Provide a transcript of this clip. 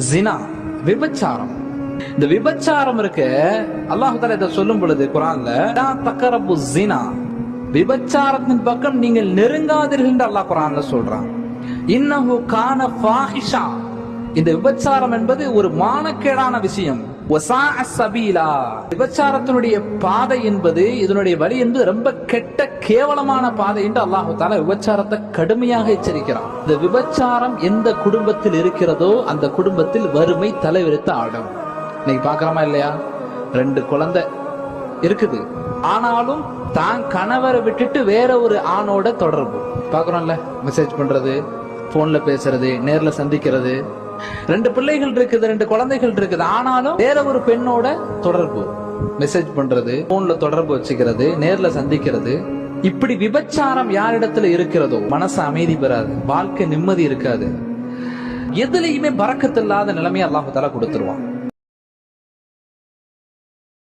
ஜினா, விபச்சாரம். இந்த விபச்சாரம் இருக்கு, அல்லாஹ் தஆலா இதை சொல்லும் பொழுது குர்ஆன்ல லா தக்ரபு ஜினா, விபச்சாரத்தின் பக்கம் நீங்கள் நெருங்காதீர்கள் என்று அல்லாஹ் குர்ஆன்ல சொல்றான். இன்னஹு கான ஃபாஹிஷா, இந்த விபச்சாரம் என்பது ஒரு மானக்கேடான விஷயம். வஸாஅ ஸபீலா, விபச்சாரத்தினுடைய பாதை என்பது, இதனுடைய வழி என்பது ரொம்ப கெட்ட கேவலமான பாதை என்று அல்லாஹ் தஆலா விபச்சாரத்தை கடுமையாக எச்சரிக்கிறான். இந்த விபச்சாரம் எந்த குடும்பத்தில் இருக்கிறதோ அந்த குடும்பத்தில் வறுமை தலைவிரித்து ஆடும். இன்னைக்கு பாக்குறோமா இல்லையா? 2 குழந்தை இருக்குது, ஆனாலும் தான் கணவரை விட்டுட்டு வேற ஒரு ஆணோட தொடர்பு. பாக்குறோம்ல, மெசேஜ் பண்றது, போன்ல பேசுறது, நேர்ல சந்திக்கிறது. 2 பிள்ளைகள் இருக்குது, 2 குழந்தைகள் இருக்குது, ஆனாலும் வேற ஒரு பெண்ணோட தொடர்பு. மெசேஜ் பண்றது, போன்ல தொடர்பு வச்சுக்கிறது, நேர்ல சந்திக்கிறது. இப்படி விபச்சாரம் யாரிடத்துல இருக்கிறதோ மனசு அமைதி பெறாது, வாழ்க்கை நிம்மதி இருக்காது, எதுலையுமே பரக்கத்து இல்லாத நிலைமையை அல்லாஹ் தஆலா கொடுத்துருவான்.